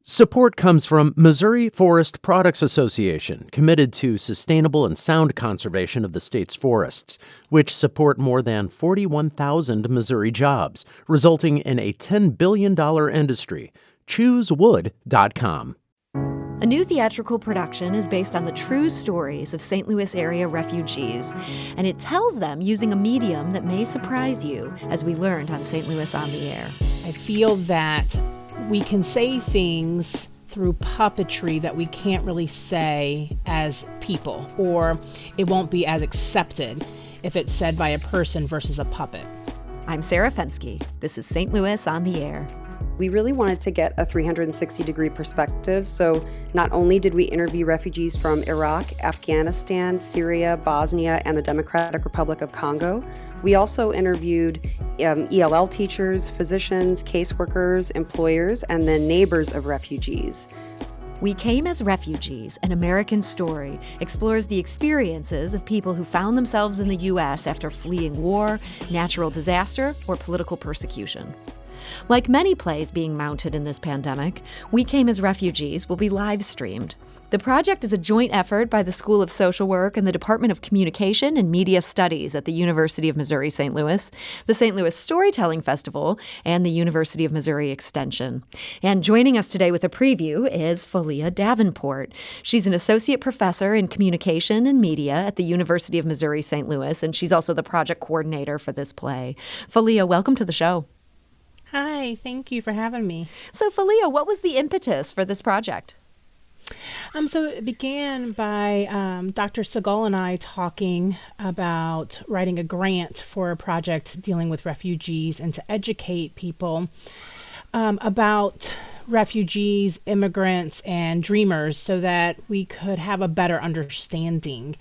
Support comes from Missouri Forest Products Association, committed to sustainable and sound conservation of the state's forests, which support more than 41,000 Missouri jobs, resulting in a $10 billion industry. ChooseWood.com. A new theatrical production is based on the true stories of St. Louis area refugees, and it tells them using a medium that may surprise you, as we learned on St. Louis on the Air. I feel that we can say things through puppetry that we can't really say as people, or it won't be as accepted if it's said by a person versus a puppet. I'm Sarah Fensky. This is St. Louis on the Air. We really wanted to get a 360-degree perspective, so not only did we interview refugees from Iraq, Afghanistan, Syria, Bosnia, and the Democratic Republic of Congo, we also interviewed ELL teachers, physicians, caseworkers, employers, and then neighbors of refugees. We Came as Refugees, an American story, explores the experiences of people who found themselves in the U.S. after fleeing war, natural disaster, or political persecution. Like many plays being mounted in this pandemic, We Came as Refugees will be live streamed. The project is a joint effort by the School of Social Work and the Department of Communication and Media Studies at the University of Missouri St. Louis, the St. Louis Storytelling Festival, and the University of Missouri Extension. And joining us today with a preview is Falia Davenport. She's an associate professor in communication and media at the University of Missouri St. Louis, and she's also the project coordinator for this play. Falia, welcome to the show. Hi, thank you for having me. So, Falia, what was the impetus for this project? So it began by Dr. Segal and I talking about writing a grant for a project dealing with refugees and to educate people about refugees, immigrants, and dreamers so that we could have a better understanding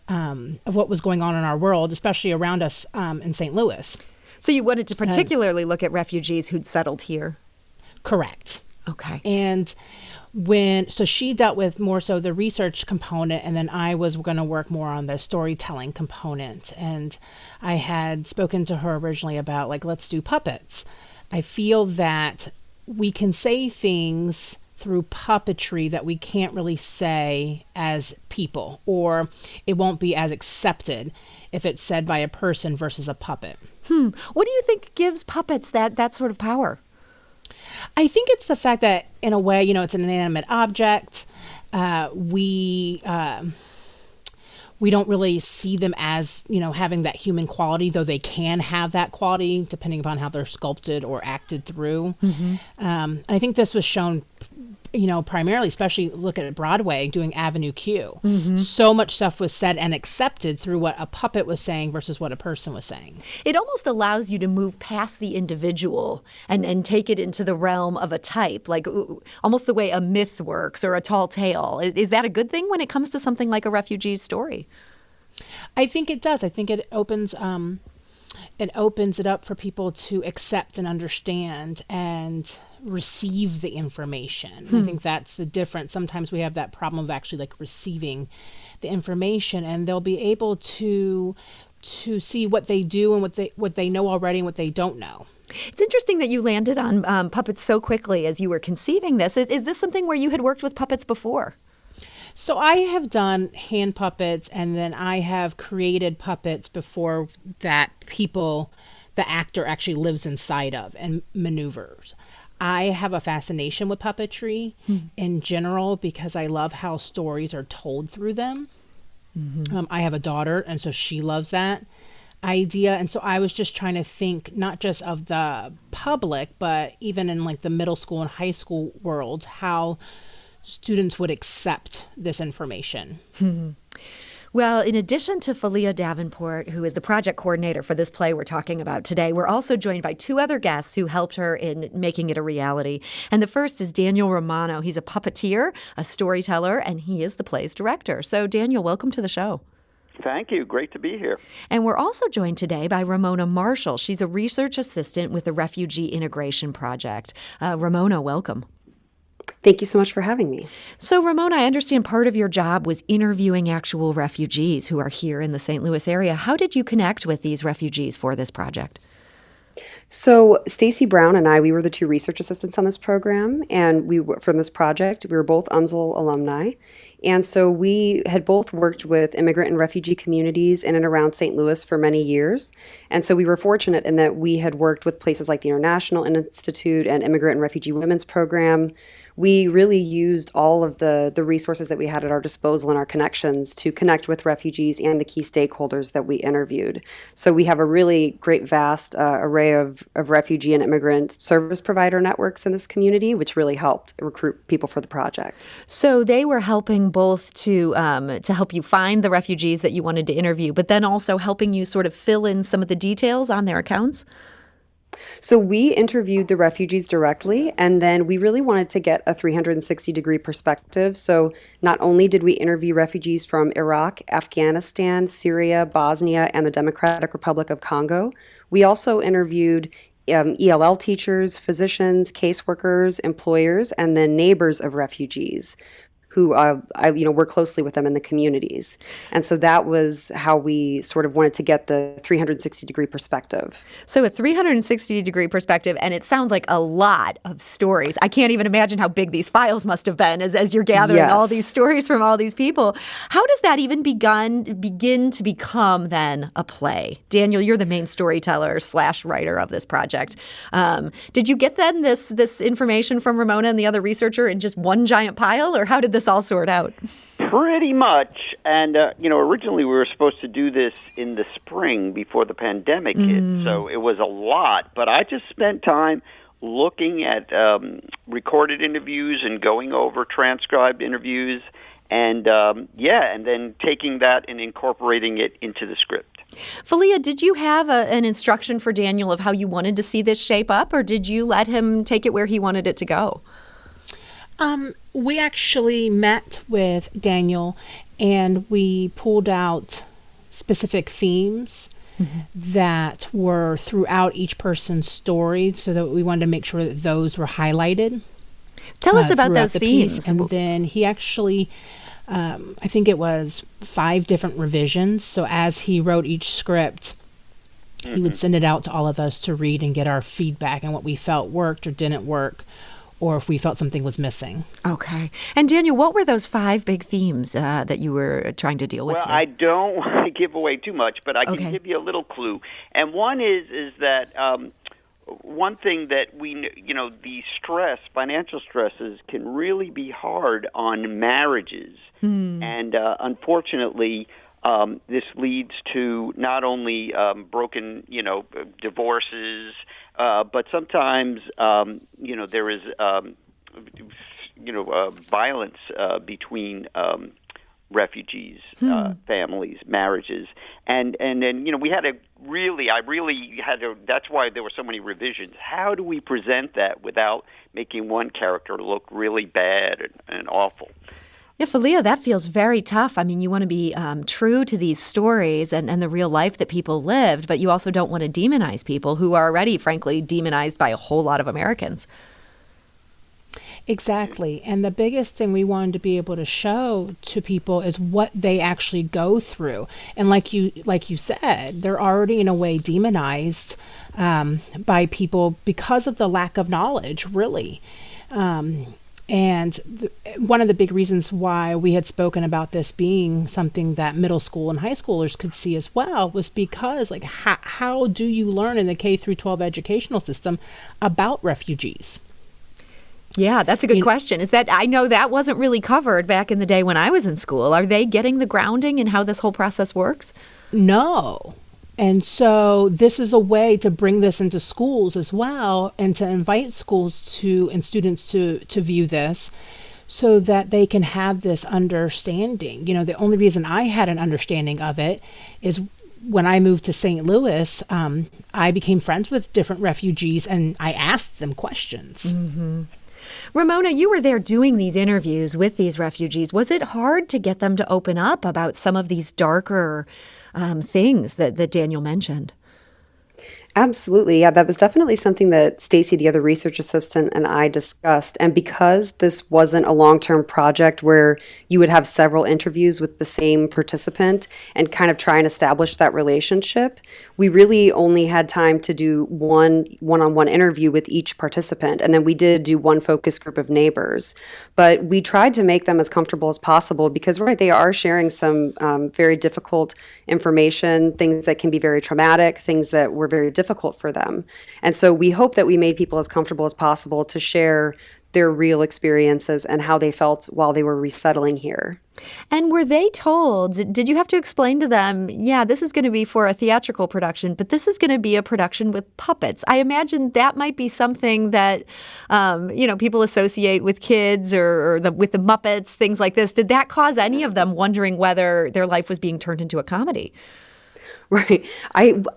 of what was going on in our world, especially around us in St. Louis. So you wanted to particularly look at refugees who'd settled here? Correct. Okay. And so she dealt with more so the research component, and then I was going to work more on the storytelling component. And I had spoken to her originally about, let's do puppets. I feel that we can say things through puppetry that we can't really say as people, or it won't be as accepted if it's said by a person versus a puppet. What do you think gives puppets that sort of power? I think it's the fact that, in a way, it's an inanimate object. We don't really see them as, having that human quality, though they can have that quality depending upon how they're sculpted or acted through. Mm-hmm. I think this was shown, primarily, especially look at Broadway doing Avenue Q. Mm-hmm. So much stuff was said and accepted through what a puppet was saying versus what a person was saying. It almost allows you to move past the individual and take it into the realm of a type, like almost the way a myth works or a tall tale. Is that a good thing when it comes to something like a refugee story? I think it does. I think it opens it up for people to accept and understand and receive the information. I think that's the difference. Sometimes we have that problem of actually receiving the information, and they'll be able to see what they do and what they know already and what they don't know. It's interesting that you landed on puppets so quickly as you were conceiving this. Is this something where you had worked with puppets before? So I have done hand puppets, and then I have created puppets before that the actor actually lives inside of and maneuvers. I have a fascination with puppetry in general because I love how stories are told through them. Mm-hmm. I have a daughter, and so she loves that idea. And so I was just trying to think not just of the public, but even in the middle school and high school world, how students would accept this information. Mm-hmm. Well, in addition to Falia Davenport, who is the project coordinator for this play we're talking about today, we're also joined by two other guests who helped her in making it a reality. And the first is Daniel Romano. He's a puppeteer, a storyteller, and he is the play's director. So, Daniel, welcome to the show. Thank you. Great to be here. And we're also joined today by Ramona Marshall. She's a research assistant with the Refugee Integration Project. Ramona, welcome. Thank you so much for having me. So, Ramona, I understand part of your job was interviewing actual refugees who are here in the St. Louis area. How did you connect with these refugees for this project? So Stacy Brown and we were the two research assistants on this program, and from this project. We were both UMSL alumni, and so we had both worked with immigrant and refugee communities in and around St. Louis for many years. And so we were fortunate in that we had worked with places like the International Institute and Immigrant and Refugee Women's Program. We really used all of the resources that we had at our disposal and our connections to connect with refugees and the key stakeholders that we interviewed. So we have a really great, vast array of refugee and immigrant service provider networks in this community, which really helped recruit people for the project. So they were helping both to help you find the refugees that you wanted to interview, but then also helping you sort of fill in some of the details on their accounts? So we interviewed the refugees directly, and then we really wanted to get a 360-degree perspective. So not only did we interview refugees from Iraq, Afghanistan, Syria, Bosnia, and the Democratic Republic of Congo, we also interviewed ELL teachers, physicians, caseworkers, employers, and then neighbors of refugees who work closely with them in the communities. And so that was how we sort of wanted to get the 360-degree perspective. So a 360-degree perspective, and it sounds like a lot of stories. I can't even imagine how big these files must have been as you're gathering all these stories from all these people. How does that even begin to become then a play? Daniel, you're the main storyteller / writer of this project. Did you get then this information from Ramona and the other researcher in just one giant pile, or how did this all sort out? Pretty much. And, originally we were supposed to do this in the spring before the pandemic hit, so it was a lot. But I just spent time looking at recorded interviews and going over transcribed interviews and then taking that and incorporating it into the script. Falia, did you have an instruction for Daniel of how you wanted to see this shape up, or did you let him take it where he wanted it to go? We actually met with Daniel and we pulled out specific themes that were throughout each person's story, so that we wanted to make sure that those were highlighted. Tell us about those themes. Piece. And then he actually, I think it was 5 different revisions. So as he wrote each script, he would send it out to all of us to read and get our feedback on what we felt worked or didn't work, or if we felt something was missing. Okay. And Daniel, what were those 5 big themes that you were trying to deal with? Well, here? I don't want to give away too much, but I can give you a little clue. And one is that one thing that the financial stresses can really be hard on marriages. And unfortunately, this leads to not only broken, divorces, but sometimes, there is, violence between refugees, families, marriages, and then I really had to. That's why there were so many revisions. How do we present that without making one character look really bad and awful? Yeah, Falia, that feels very tough. I mean, you want to be true to these stories and the real life that people lived, but you also don't want to demonize people who are already, frankly, demonized by a whole lot of Americans. Exactly. And the biggest thing we wanted to be able to show to people is what they actually go through. And like you said, they're already in a way demonized by people because of the lack of knowledge, really. And one of the big reasons why we had spoken about this being something that middle school and high schoolers could see as well was because, how do you learn in the K through 12 educational system about refugees? Yeah, that's a good question. I know that wasn't really covered back in the day when I was in school. Are they getting the grounding in how this whole process works? No. And so this is a way to bring this into schools as well, and to invite schools and students to view this so that they can have this understanding. The only reason I had an understanding of it is when I moved to St. Louis, I became friends with different refugees and I asked them questions. Mm-hmm. Ramona, you were there doing these interviews with these refugees. Was it hard to get them to open up about some of these darker things that Daniel mentioned? Absolutely. Yeah, that was definitely something that Stacy, the other research assistant, and I discussed. And because this wasn't a long-term project where you would have several interviews with the same participant and kind of try and establish that relationship, we really only had time to do one-on-one interview with each participant. And then we did do one focus group of neighbors. But we tried to make them as comfortable as possible because, right, they are sharing some very difficult information, things that can be very traumatic, things that were very difficult for them. And so we hope that we made people as comfortable as possible to share their real experiences and how they felt while they were resettling here. And were they told, did you have to explain to them, yeah, this is going to be for a theatrical production, but this is going to be a production with puppets? I imagine that might be something that, people associate with kids or with the Muppets, things like this. Did that cause any of them wondering whether their life was being turned into a comedy? Right.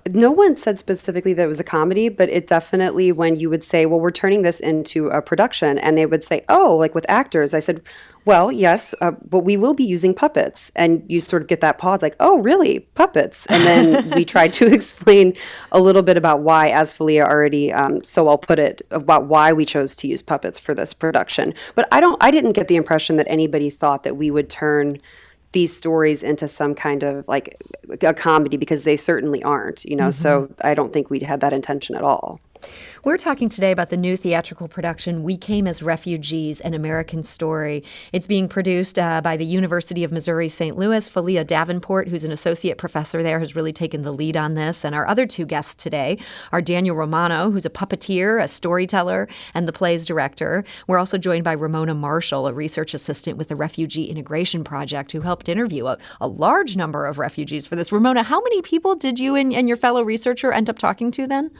No one said specifically that it was a comedy, but it definitely, when you would say, well, we're turning this into a production, and they would say, oh, like with actors, I said, well, yes, but we will be using puppets. And you sort of get that pause like, oh, really? Puppets? And then we tried to explain a little bit about why, as Felia already so well put it, about why we chose to use puppets for this production. But I didn't get the impression that anybody thought that we would turn these stories into some kind of like a comedy, because they certainly aren't, so I don't think we had that intention at all. We're talking today about the new theatrical production, We Came as Refugees, An American Story. It's being produced by the University of Missouri St. Louis. Felia Davenport, who's an associate professor there, has really taken the lead on this. And our other two guests today are Daniel Romano, who's a puppeteer, a storyteller, and the play's director. We're also joined by Ramona Marshall, a research assistant with the Refugee Integration Project, who helped interview a large number of refugees for this. Ramona, how many people did you and your fellow researcher end up talking to then?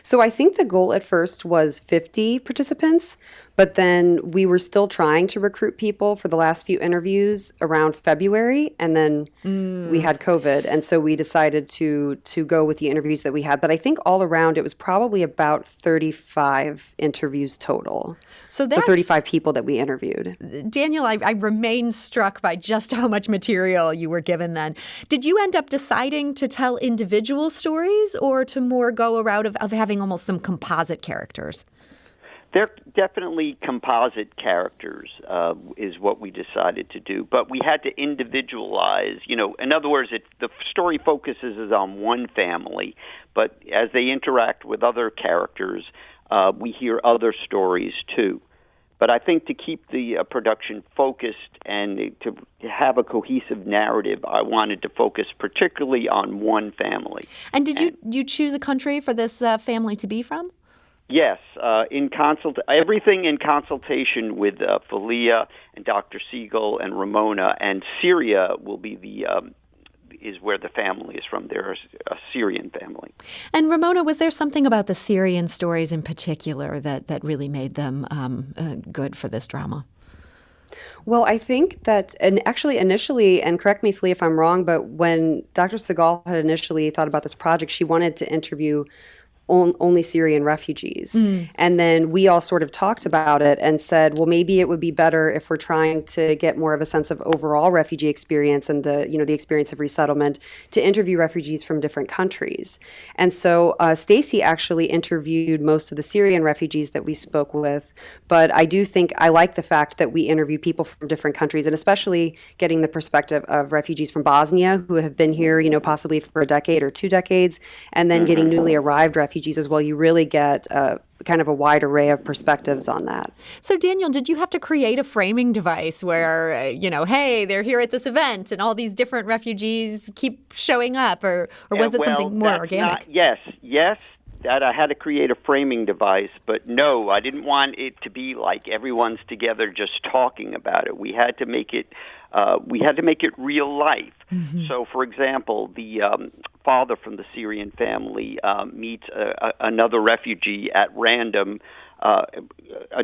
So I think the goal at first was 50 participants, but then we were still trying to recruit people for the last few interviews around February, and then we had COVID, and so we decided to go with the interviews that we had. But I think all around it was probably about 35 interviews total. So 35 people that we interviewed. Daniel, I remain struck by just how much material you were given then. Did you end up deciding to tell individual stories or to more go a route of having almost some composite characters? They're definitely composite characters is what we decided to do. But we had to individualize, in other words, the story focuses on one family, but as they interact with other characters, we hear other stories too. But I think to keep the production focused and to have a cohesive narrative, I wanted to focus particularly on one family. And did you choose a country for this family to be from? Yes, everything in consultation with Felia and Dr. Siegel and Ramona, and Syria will be is where the family is from. They're a Syrian family. And Ramona, was there something about the Syrian stories in particular that really made them good for this drama? Well, I think that, and actually initially, and correct me, Felia, if I'm wrong, but when Dr. Siegel had initially thought about this project, she wanted to interview only Syrian refugees. And then we all sort of talked about it and said, well, maybe it would be better if we're trying to get more of a sense of overall refugee experience and the experience of resettlement, to interview refugees from different countries. And so Stacy actually interviewed most of the Syrian refugees that we spoke with, but I do think I like the fact that we interview people from different countries, and especially getting the perspective of refugees from Bosnia who have been here, possibly for a decade or 2 decades, and then getting newly arrived refugees as well. You really get kind of a wide array of perspectives on that. So, Daniel, did you have to create a framing device where, hey, they're here at this event and all these different refugees keep showing up, or was it something more organic? Yes, that I had to create a framing device, but no, I didn't want it to be like everyone's together just talking about it. We had to make it real life. Mm-hmm. So, for example, the father from the Syrian family meets another refugee at random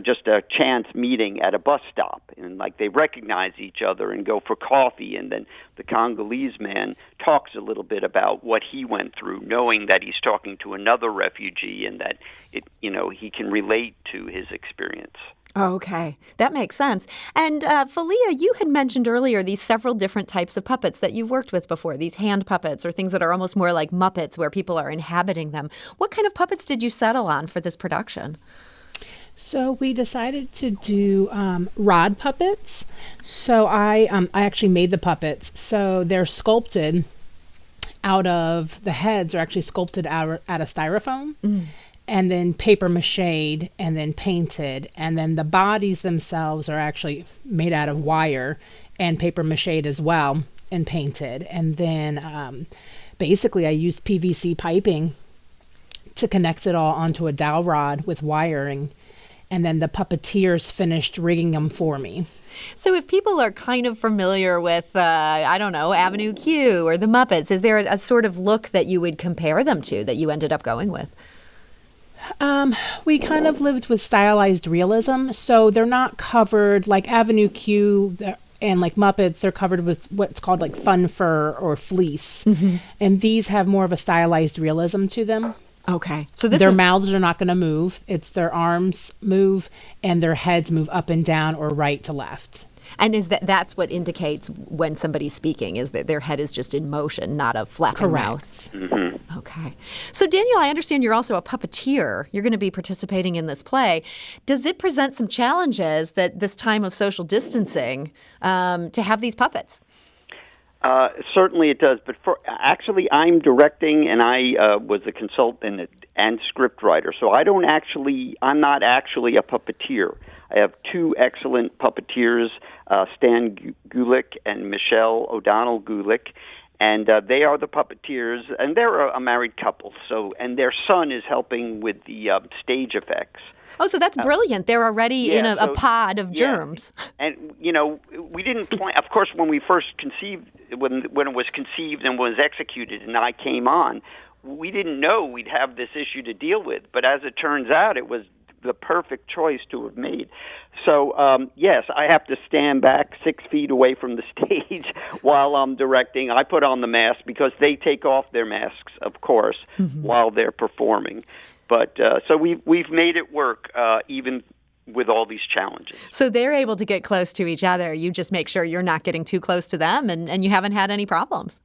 just a chance meeting at a bus stop, and like they recognize each other and go for coffee, and then the Congolese man talks a little bit about what he went through, knowing that he's talking to another refugee and that he can relate to his experience. Okay, that makes sense. And Falia, you had mentioned earlier these several different types of puppets that you've worked with before, these hand puppets or things that are almost more like Muppets where people are inhabiting them. What kind of puppets did you settle on for this production? So we decided to do rod puppets. So I actually made the puppets. So they're sculpted out of, the heads are actually sculpted out of styrofoam. And then paper mached and then painted. And then the bodies themselves are actually made out of wire and paper mached as well and painted. And then basically I used PVC piping to connect it all onto a dowel rod with wiring. And then the puppeteers finished rigging them for me. So if people are kind of familiar with, Avenue Q or the Muppets, is there a sort of look that you would compare them to that you ended up going with? We kind of lived with stylized realism, so they're not covered like Avenue Q and like Muppets. They're covered with what's called like fun fur or fleece, and these have more of a stylized realism to them. Okay, so their mouths are not going to move; it's their arms move and their heads move up and down or right to left. And is that's what indicates when somebody's speaking, is that their head is just in motion, not a flapping mouth? Mm-hmm. Okay. So, Daniel, I understand you're also a puppeteer. You're going to be participating in this play. Does it present some challenges that this time of social distancing to have these puppets? Certainly it does. But actually, I'm directing, and I was a consultant and script writer. So I'm not actually a puppeteer. I have two excellent puppeteers, Stan Gulick and Michelle O'Donnell Gulick, and they are the puppeteers, and they're a married couple. And their son is helping with the stage effects. Oh, so that's brilliant. They're already in a pod of germs. And, we didn't plan. Of course, when we first conceived, when it was conceived and was executed and I came on, we didn't know we'd have this issue to deal with. But as it turns out, it was the perfect choice to have made. So, yes, I have to stand back 6 feet away from the stage while I'm directing. I put on the mask because they take off their masks, of course, while they're performing. But so we've made it work even with all these challenges. So they're able to get close to each other. You just make sure you're not getting too close to them, and you haven't had any problems.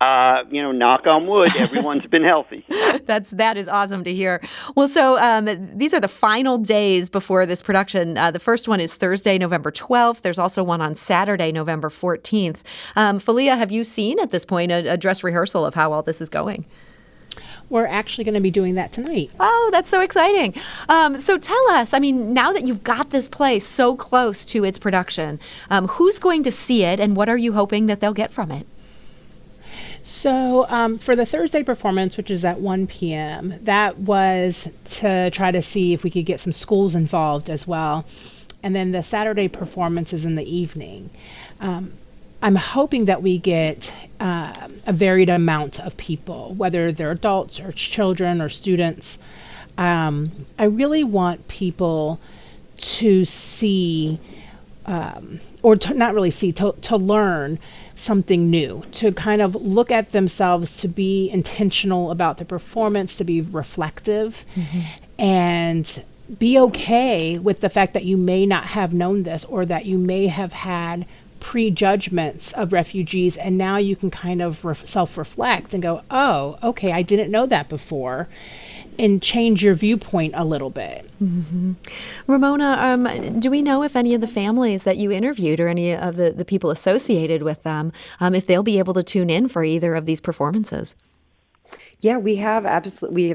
Knock on wood, everyone's been healthy. That is awesome to hear. Well, so these are the final days before this production. The first one is Thursday, November 12th. There's also one on Saturday, November 14th. Falia, have you seen at this point a dress rehearsal of how all this is going? We're actually going to be doing that tonight. Oh, that's so exciting. So tell us, now that you've got this play so close to its production, who's going to see it and what are you hoping that they'll get from it? So for the Thursday performance, which is at 1 p.m., that was to try to see if we could get some schools involved as well. And then the Saturday performance is in the evening. I'm hoping that we get a varied amount of people, whether they're adults or children or students. I really want people to see, to learn something new, to kind of look at themselves, to be intentional about the performance, to be reflective, and be okay with the fact that you may not have known this or that you may have had prejudgments of refugees, and now you can kind of self-reflect and go, oh, okay, I didn't know that before, and change your viewpoint a little bit. Ramona, do we know if any of the families that you interviewed or any of the people associated with them, if they'll be able to tune in for either of these performances? Yeah, we have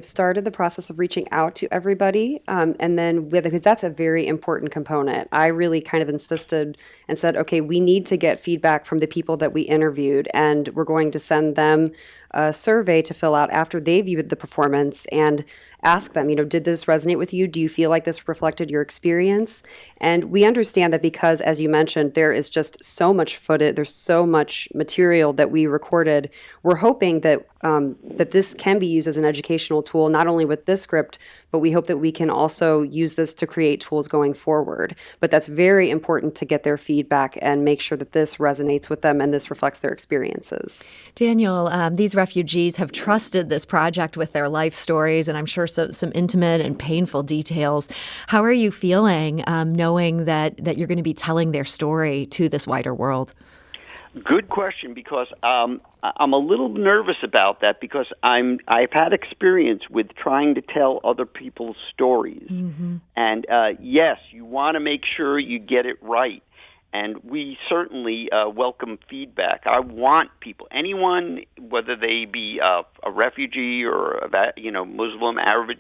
started the process of reaching out to everybody, and then because that's a very important component. I really kind of insisted and said, okay, we need to get feedback from the people that we interviewed, and we're going to send them a survey to fill out after they viewed the performance and ask them, did this resonate with you? Do you feel like this reflected your experience? And we understand that because, as you mentioned, there is just so much footage, there's so much material that we recorded. We're hoping that that this can be used as an educational tool, not only with this script, but we hope that we can also use this to create tools going forward. But that's very important to get their feedback and make sure that this resonates with them and this reflects their experiences. Daniel, these refugees have trusted this project with their life stories, and I'm sure some intimate and painful details. How are you feeling knowing that you're going to be telling their story to this wider world? Good question, because I'm a little nervous about that, because I've had experience with trying to tell other people's stories. Mm-hmm. And yes, you want to make sure you get it right. And we certainly welcome feedback. I want people, anyone, whether they be a refugee or a Muslim, Arab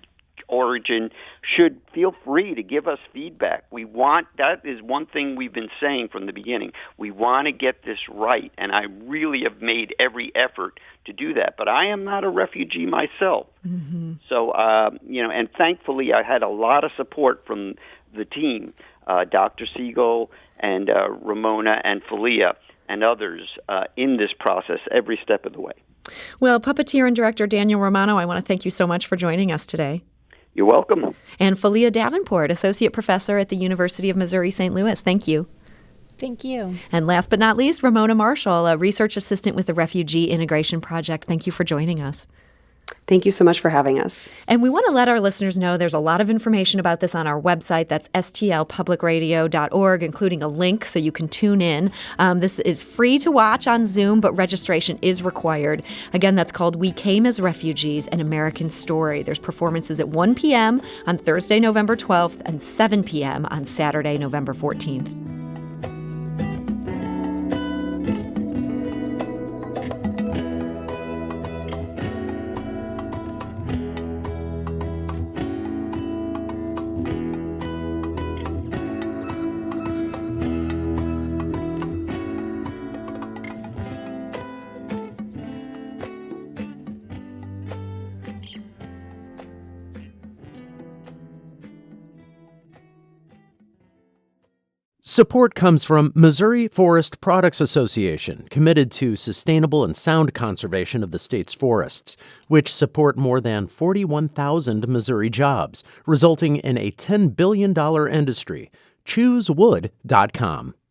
origin, should feel free to give us feedback. That is one thing we've been saying from the beginning. We want to get this right, and I really have made every effort to do that. But I am not a refugee myself. Mm-hmm. So, and thankfully I had a lot of support from the team, Dr. Siegel and Ramona and Falia and others in this process every step of the way. Well, puppeteer and director Daniel Romano, I want to thank you so much for joining us today. You're welcome. And Falia Davenport, associate professor at the University of Missouri St. Louis. Thank you. Thank you. And last but not least, Ramona Marshall, a research assistant with the Refugee Integration Project. Thank you for joining us. Thank you so much for having us. And we want to let our listeners know there's a lot of information about this on our website. That's stlpublicradio.org, including a link so you can tune in. This is free to watch on Zoom, but registration is required. Again, that's called We Came as Refugees, An American Story. There's performances at 1 p.m. on Thursday, November 12th, and 7 p.m. on Saturday, November 14th. Support comes from Missouri Forest Products Association, committed to sustainable and sound conservation of the state's forests, which support more than 41,000 Missouri jobs, resulting in a $10 billion industry. ChooseWood.com.